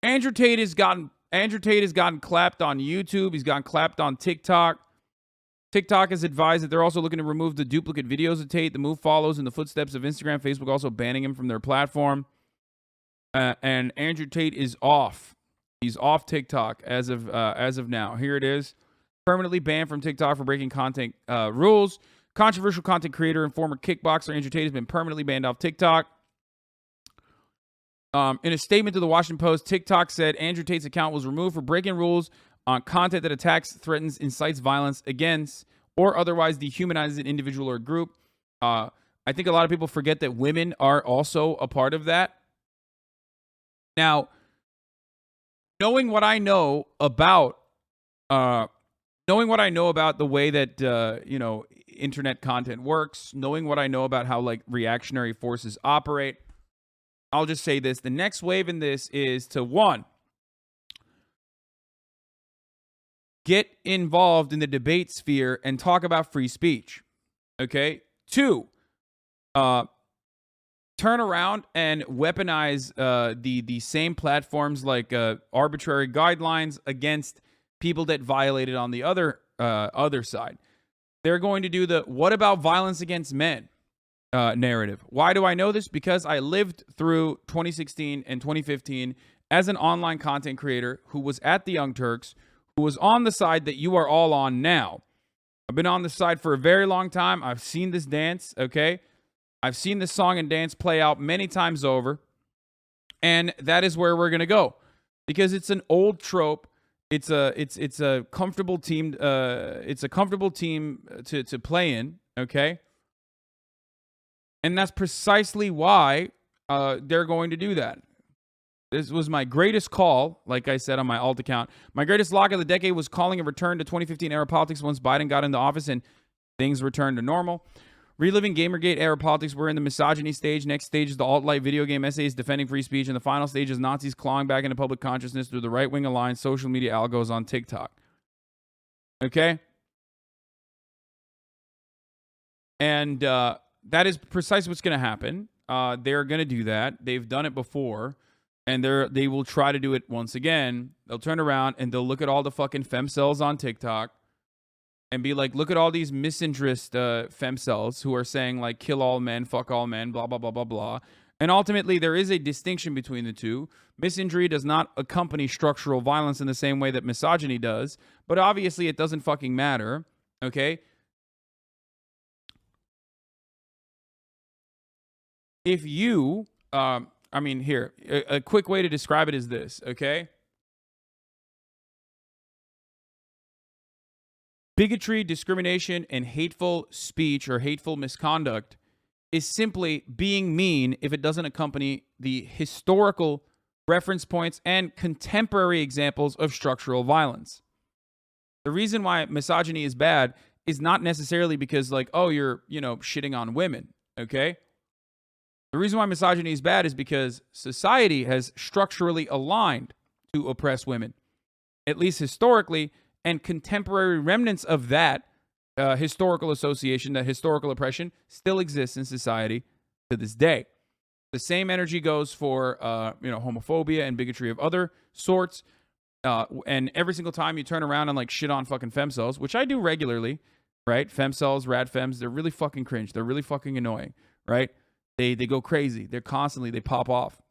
Andrew Tate has gotten clapped on YouTube. He's gotten clapped on TikTok. TikTok has advised that they're also looking to remove the duplicate videos of Tate. The move follows in the footsteps of Instagram, Facebook also banning him from their platform. And Andrew Tate is off. He's off TikTok as of now. Here it is. Permanently banned from TikTok for breaking content rules. Controversial content creator and former kickboxer Andrew Tate has been permanently banned off TikTok. In a statement to the Washington Post, TikTok said Andrew Tate's account was removed for breaking rules on content that attacks, threatens, incites violence against, or otherwise dehumanizes an individual or group. I think a lot of people forget that women are also a part of that. Now, knowing what I know about the way that internet content works, knowing what I know about how like reactionary forces operate, I'll just say this. The next wave in this is to, one, get involved in the debate sphere and talk about free speech. Okay? Two, turn around and weaponize the same platforms like arbitrary guidelines against people that violated on the other side. They're going to do the "what about violence against men" narrative. Why do I know this? Because I lived through 2016 and 2015 as an online content creator who was at the Young Turks, who was on the side that you are all on now. I've been on the side for a very long time. I've seen this dance, okay? I've seen this song and dance play out many times over. And that is where we're going to go. Because it's an old trope. It's a comfortable team to play in, okay? And that's precisely why they're going to do that. This was my greatest call, like I said on my alt account. My greatest lock of the decade was calling a return to 2015-era politics once Biden got into office and things returned to normal. Reliving Gamergate-era politics, we're in the misogyny stage. Next stage is the alt-light video game essays defending free speech. And the final stage is Nazis clawing back into public consciousness through the right-wing aligned social media algos on TikTok. Okay? And that is precisely what's going to happen. They're going to do that. They've done it before. And they will try to do it once again. They'll turn around and they'll look at all the fucking femcells on TikTok and be like, look at all these misinterest femcells who are saying like, kill all men, fuck all men, blah, blah, blah, blah, blah. And ultimately, there is a distinction between the two. Misinjury does not accompany structural violence in the same way that misogyny does. But obviously, it doesn't fucking matter. Okay? If you... here, a quick way to describe it is this, okay? Bigotry, discrimination, and hateful speech or hateful misconduct is simply being mean if it doesn't accompany the historical reference points and contemporary examples of structural violence. The reason why misogyny is bad is not necessarily because, like, oh, you're, shitting on women, okay? The reason why misogyny is bad is because society has structurally aligned to oppress women, at least historically, and contemporary remnants of that historical association, that historical oppression, still exists in society to this day. The same energy goes for homophobia and bigotry of other sorts. And every single time you turn around and like shit on fucking femcells, which I do regularly, right? Femcells, rad fems, they're really fucking cringe. They're really fucking annoying, right? They go crazy. They pop off.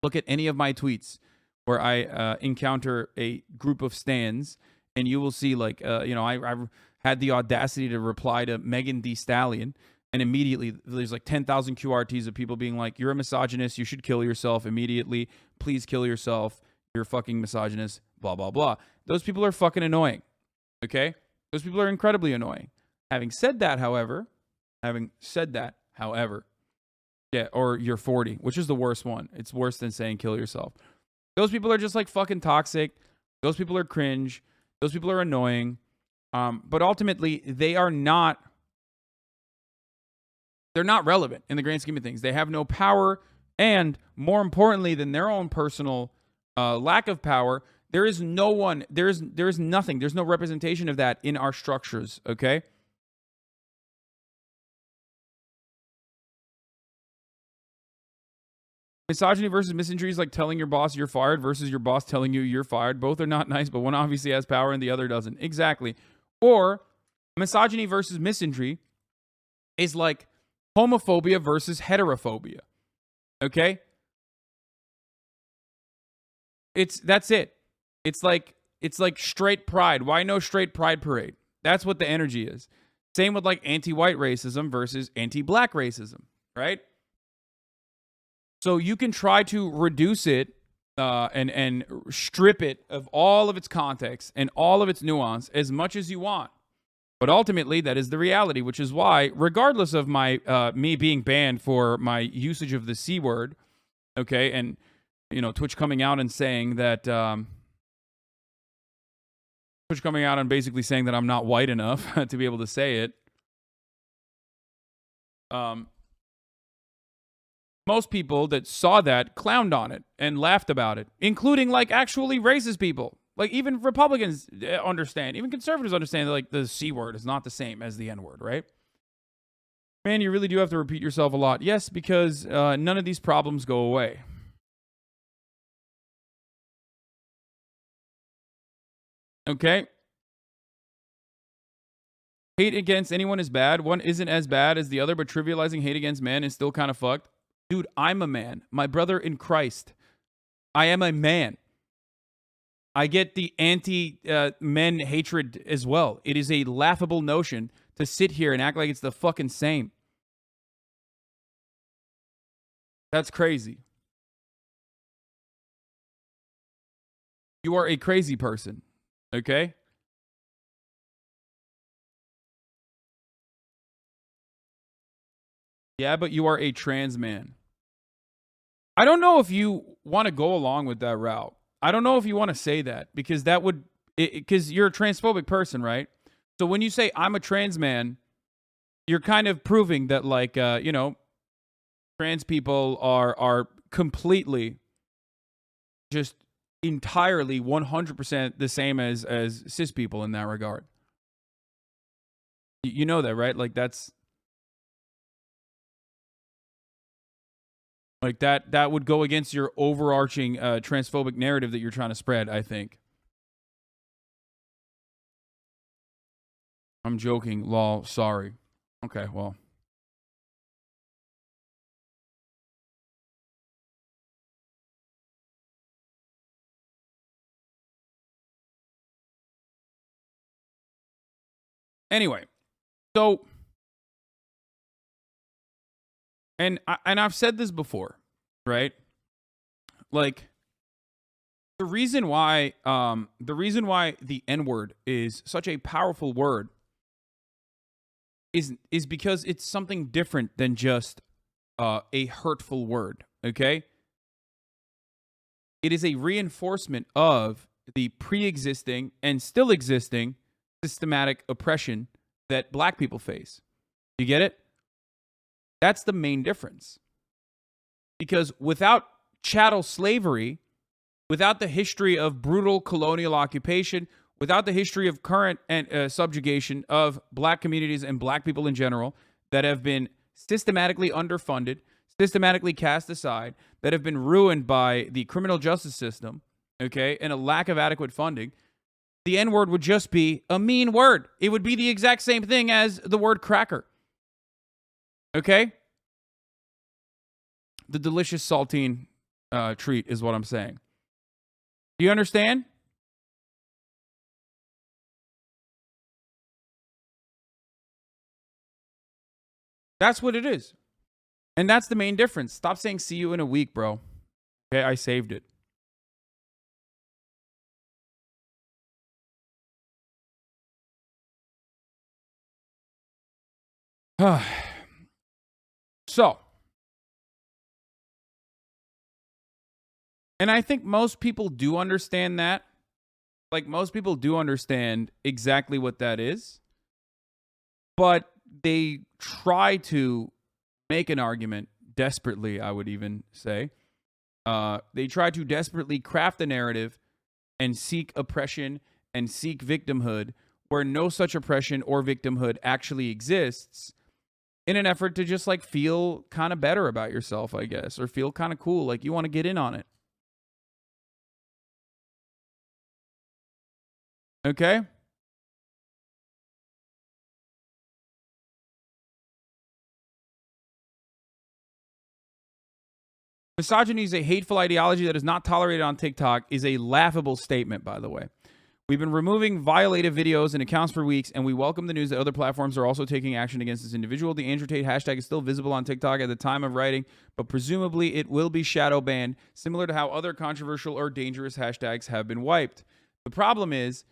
Look at any of my tweets where I encounter a group of stans, and you will see like, I had the audacity to reply to Megan Thee Stallion, and immediately there's like 10,000 QRTs of people being like, you're a misogynist. You should kill yourself immediately. Please kill yourself. You're a fucking misogynist, blah, blah, blah. Those people are fucking annoying, okay? Those people are incredibly annoying. Having said that, however, yeah, or you're 40, which is the worst one. It's worse than saying kill yourself. Those people are just like fucking toxic. Those people are cringe. Those people are annoying. But ultimately, they're not relevant in the grand scheme of things. They have no power. And more importantly than their own personal lack of power, there is nothing. There's no representation of that in our structures, okay? Misogyny versus misandry is like telling your boss you're fired versus your boss telling you you're fired. Both are not nice, but one obviously has power and the other doesn't. Exactly. Or misogyny versus misandry is like homophobia versus heterophobia. Okay? That's it. It's like straight pride. Why no straight pride parade? That's what the energy is. Same with like anti-white racism versus anti-black racism, right? So you can try to reduce it and strip it of all of its context and all of its nuance as much as you want. But ultimately, that is the reality, which is why, regardless of my me being banned for my usage of the C word, okay, and Twitch coming out and saying that Twitch coming out and basically saying that I'm not white enough to be able to say it. Most people that saw that clowned on it and laughed about it, including like actually racist people. Like even Republicans understand, even conservatives understand that like the C word is not the same as the N word, right? Man, you really do have to repeat yourself a lot. Yes, because none of these problems go away. Okay? Hate against anyone is bad. One isn't as bad as the other, but trivializing hate against men is still kind of fucked. Dude, I'm a man. My brother in Christ. I am a man. I get the anti-men hatred as well. It is a laughable notion to sit here and act like it's the fucking same. That's crazy. You are a crazy person. Okay? Yeah, but you are a trans man. I don't know if you want to go along with that route. I don't know if you want to say that because that would, because you're a transphobic person, right? So when you say I'm a trans man, you're kind of proving that like, trans people are completely just entirely 100% the same as cis people in that regard. You know that, right? Like that's, like that would go against your overarching transphobic narrative that you're trying to spread, I think. I'm joking. Lol. Sorry. Okay, well. Anyway, so, and I've said this before, right? Like, the reason why the N-word is such a powerful word is because it's something different than just a hurtful word, okay? It is a reinforcement of the pre-existing and still existing systematic oppression that black people face. You get it? That's the main difference. Because without chattel slavery, without the history of brutal colonial occupation, without the history of current and subjugation of black communities and black people in general that have been systematically underfunded, systematically cast aside, that have been ruined by the criminal justice system, okay, and a lack of adequate funding, the N-word would just be a mean word. It would be the exact same thing as the word cracker. Okay? The delicious saltine treat is what I'm saying. Do you understand? That's what it is. And that's the main difference. Stop saying see you in a week, bro. Okay, I saved it. So, and I think most people do understand that. Like, most people do understand exactly what that is. But they try to make an argument desperately, I would even say. They try to desperately craft a narrative and seek oppression and seek victimhood where no such oppression or victimhood actually exists. in an effort to just like feel kind of better about yourself, I guess, or feel kind of cool, like you want to get in on it. Okay? Misogyny is a hateful ideology that is not tolerated on TikTok is a laughable statement, by the way. We've been removing violative videos and accounts for weeks, and we welcome the news that other platforms are also taking action against this individual. The Andrew Tate hashtag is still visible on TikTok at the time of writing, but presumably it will be shadow banned, similar to how other controversial or dangerous hashtags have been wiped. The problem is,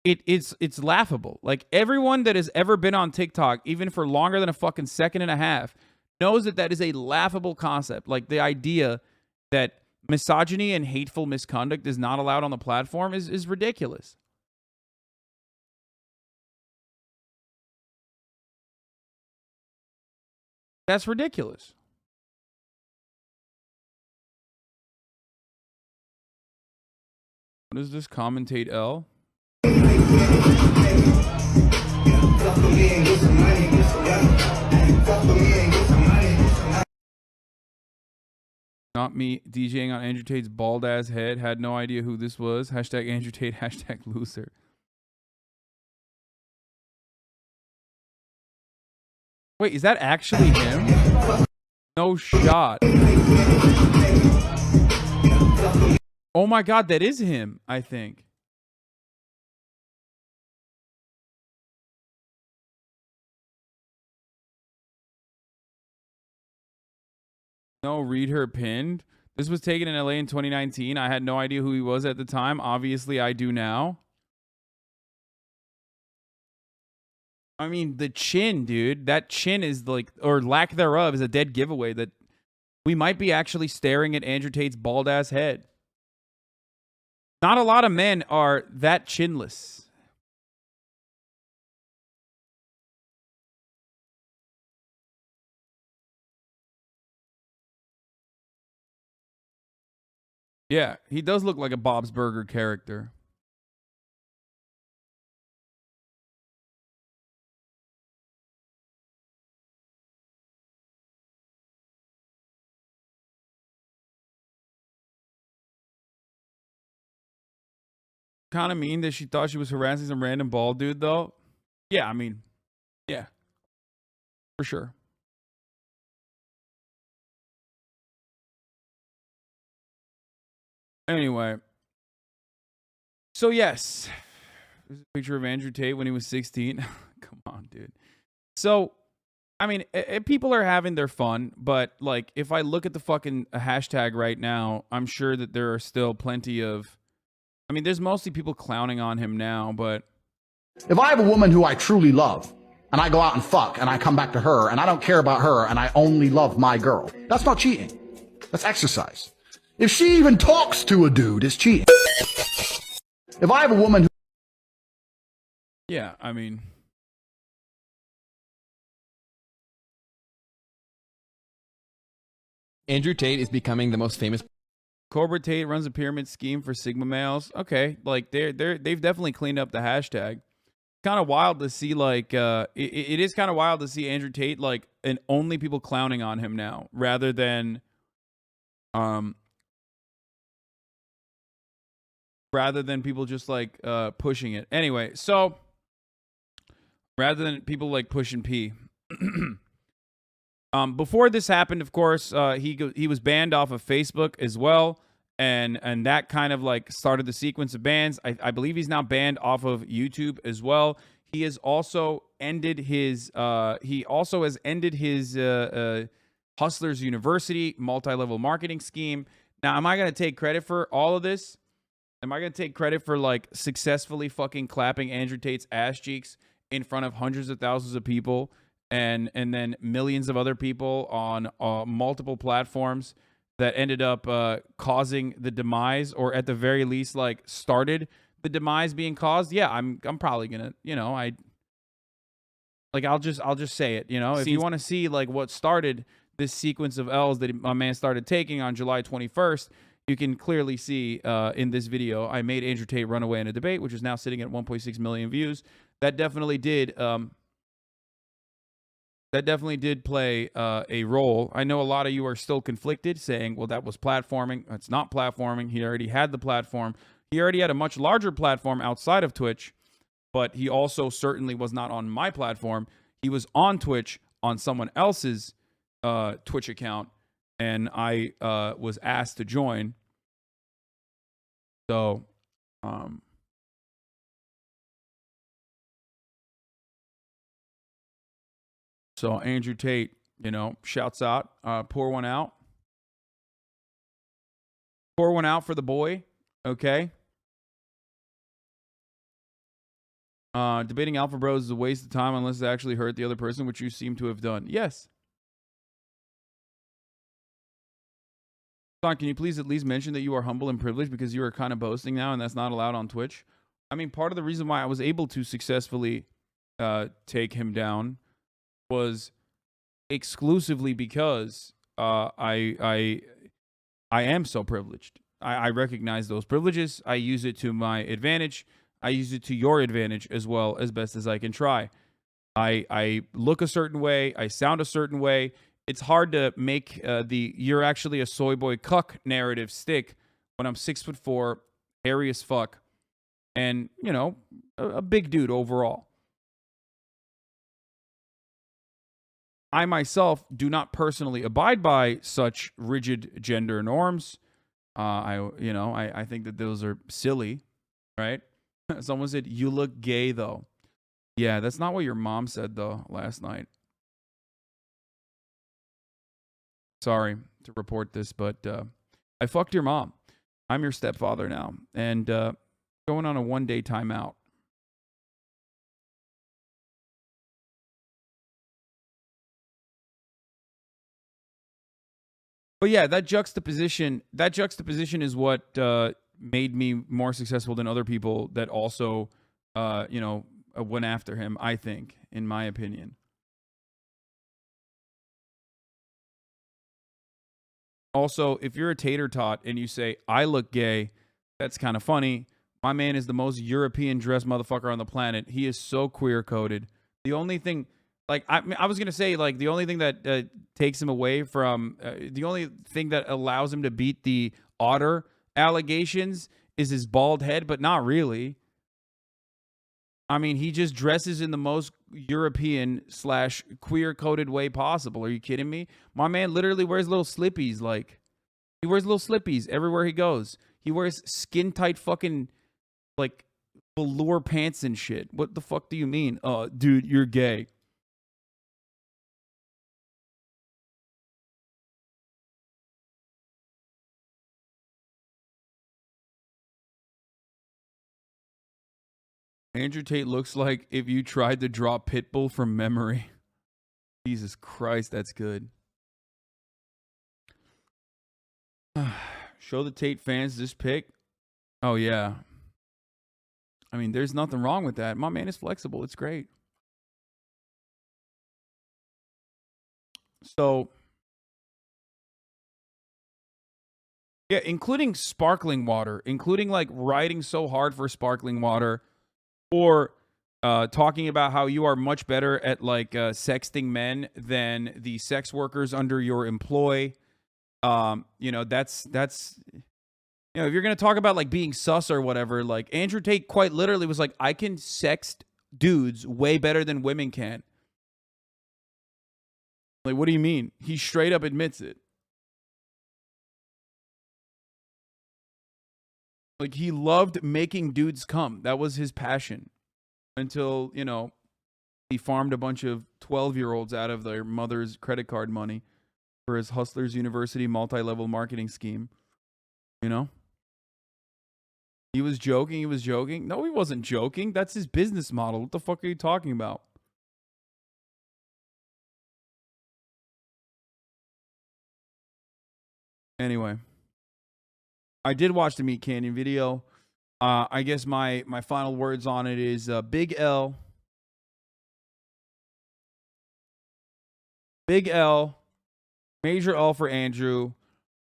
it's laughable. Like, everyone that has ever been on TikTok, even for longer than a fucking second and a half, knows that that is a laughable concept. Like, the idea that misogyny and hateful misconduct is not allowed on the platform is ridiculous. That's ridiculous. What is this? Commentate L? Not me DJing on Andrew Tate's bald ass head. Had no idea who this was. Hashtag Andrew Tate, hashtag loser. Wait, is that actually him? No shot. Oh my God, that is him, I think. No, read her pinned. This was taken in LA in 2019. I had no idea who he was at the time. Obviously, I do now. I mean, the chin, dude. That chin is like, or lack thereof, is a dead giveaway that we might be actually staring at Andrew Tate's bald ass head. Not a lot of men are that chinless. Yeah, he does look like a Bob's Burger character. Kind of mean that she thought she was harassing some random bald dude, though. Yeah, I mean, yeah, for sure. Anyway, so yes, this is a picture of Andrew Tate when he was 16. Come on, dude. So, I mean, people are having their fun, but like, if I look at the fucking hashtag right now, I'm sure that there are still plenty of. I mean, there's mostly people clowning on him now, but if I have a woman who I truly love, and I go out and fuck, and I come back to her, and I don't care about her, and I only love my girl, that's not cheating. That's exercise. If she even talks to a dude, it's cheating. If I have a woman who... Yeah, I mean... Andrew Tate is becoming the most famous... Cobra Tate runs a pyramid scheme for Sigma males. Okay, like they've definitely cleaned up the hashtag. Kind of wild to see, like it is kind of wild to see Andrew Tate like and only people clowning on him now, rather than people just like pushing it. Anyway, so rather than people like pushing P. Before this happened, of course, he was banned off of Facebook as well, and that kind of like started the sequence of bans. I believe he's now banned off of YouTube as well. He has also ended his Hustlers University multi-level marketing scheme. Now, am I going to take credit for all of this? Am I going to take credit for like successfully fucking clapping Andrew Tate's ass cheeks in front of hundreds of thousands of people? And then millions of other people on multiple platforms that ended up causing the demise, or at the very least, like started the demise being caused. Yeah, I'm probably gonna, I'll just say it. If you want to see like what started this sequence of L's that my man started taking on July 21st, you can clearly see in this video. I made Andrew Tate run away in a debate, which is now sitting at 1.6 million views. That definitely did. That definitely did play a role. I know a lot of you are still conflicted, saying, well, that was platforming. It's not platforming. He already had the platform. He already had a much larger platform outside of Twitch, but he also certainly was not on my platform. He was on Twitch on someone else's Twitch account, and I was asked to join. So, Andrew Tate, shouts out, pour one out. Pour one out for the boy, okay? Debating Alpha Bros is a waste of time unless it actually hurt the other person, which you seem to have done. Yes. Son, can you please at least mention that you are humble and privileged, because you are kind of boasting now and that's not allowed on Twitch? I mean, part of the reason why I was able to successfully take him down was exclusively because I am so privileged. I recognize those privileges. I use it to my advantage. I use it to your advantage as well, as best as I can try. I look a certain way. I sound a certain way. It's hard to make the "you're actually a soy boy cuck" narrative stick when I'm 6'4", hairy as fuck, and a big dude overall. I myself do not personally abide by such rigid gender norms. I think that those are silly, right? Someone said, "You look gay, though." Yeah, that's not what your mom said, though, last night. Sorry to report this, but I fucked your mom. I'm your stepfather now, and going on a one-day timeout. But yeah, that juxtaposition is what made me more successful than other people that also, went after him, I think, in my opinion. Also, if you're a tater tot and you say, "I look gay," that's kind of funny. My man is the most European dressed motherfucker on the planet. He is so queer coded. The only thing, I was going to say, the only thing that takes him away from, the only thing that allows him to beat the otter allegations is his bald head, but not really. I mean, he just dresses in the most European / queer coded way possible. Are you kidding me? My man literally wears little slippies. He wears little slippies everywhere he goes. He wears skin tight fucking velour pants and shit. What the fuck do you mean? Dude, you're gay. Andrew Tate looks like if you tried to draw Pitbull from memory. Jesus Christ, that's good. Show the Tate fans this pic. Oh, yeah. I mean, there's nothing wrong with that. My man is flexible. It's great. So, yeah, including sparkling water, including riding so hard for sparkling water, or talking about how you are much better at sexting men than the sex workers under your employ. That's if you're gonna talk about being sus or whatever, Andrew Tate quite literally was like, "I can sext dudes way better than women can." What do you mean? He straight up admits it. He loved making dudes come. That was his passion. Until, he farmed a bunch of 12-year-olds out of their mother's credit card money for his Hustlers University multi-level marketing scheme. He was joking. No, he wasn't joking. That's his business model. What the fuck are you talking about? Anyway. I did watch the Meat Canyon video. I guess my final words on it is big L. Big L. Major L for Andrew.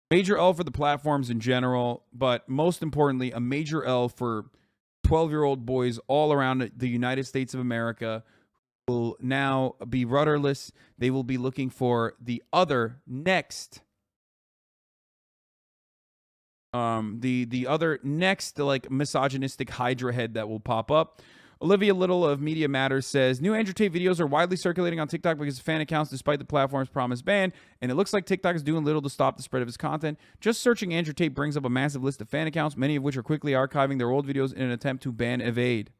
Major L for the platforms in general. But most importantly, a major L for 12-year-old boys all around the United States of America will now be rudderless. They will be looking for the other next the other next like misogynistic hydra head that will pop up. Olivia Little of Media Matters says, new Andrew Tate videos are widely circulating on TikTok because of fan accounts despite the platform's promised ban, and it looks like TikTok is doing little to stop the spread of his content. Just searching Andrew Tate brings up a massive list of fan accounts, many of which are quickly archiving their old videos in an attempt to ban evade.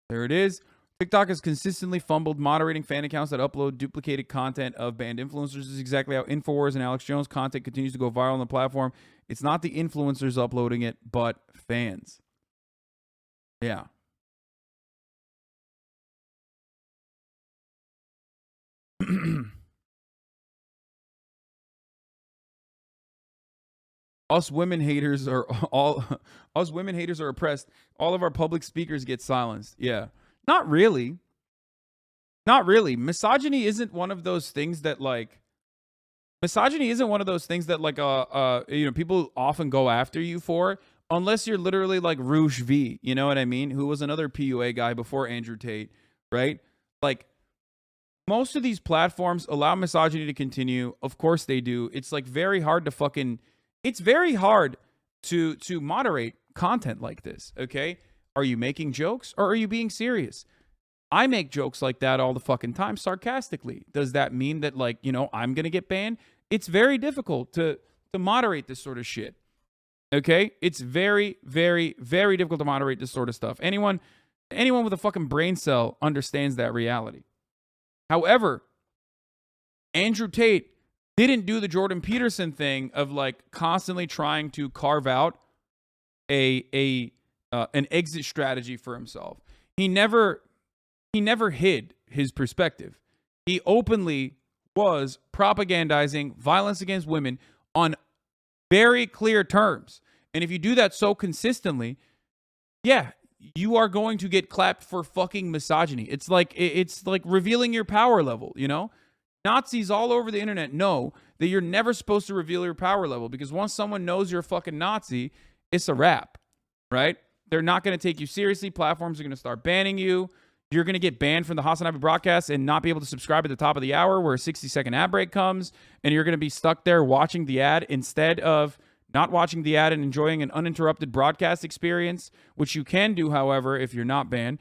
There it is. TikTok has consistently fumbled moderating fan accounts that upload duplicated content of banned influencers. This is exactly how InfoWars and Alex Jones content continues to go viral on the platform. It's not the influencers uploading it, but fans. Yeah. Us women haters are oppressed. All of our public speakers get silenced. Yeah. Not really. Not really. Misogyny isn't one of those things that like people often go after you for, unless you're literally like Rouge V, you know what I mean? Who was another PUA guy before Andrew Tate, right? Like, most of these platforms allow misogyny to continue. Of course they do. It's like very hard to it's very hard to moderate content like this, okay? Are you making jokes or are you being serious? I make jokes like that all the fucking time sarcastically. Does that mean that, like, you know, I'm going to get banned? It's very difficult to moderate this sort of shit. Okay? It's very, very, very difficult to moderate this sort of stuff. Anyone with a fucking brain cell understands that reality. However, Andrew Tate didn't do the Jordan Peterson thing of like constantly trying to carve out an exit strategy for himself. He never hid his perspective. He openly was propagandizing violence against women on very clear terms. And if you do that so consistently, yeah, you are going to get clapped for fucking misogyny. It's like revealing your power level, you know? Nazis all over the internet know that you're never supposed to reveal your power level, because once someone knows you're a fucking Nazi, it's a wrap, right? They're not going to take you seriously. Platforms are going to start banning you. You're going to get banned from the Hasanabi broadcast and not be able to subscribe at the top of the hour where a 60-second ad break comes, and you're going to be stuck there watching the ad instead of not watching the ad and enjoying an uninterrupted broadcast experience, which you can do, however, if you're not banned.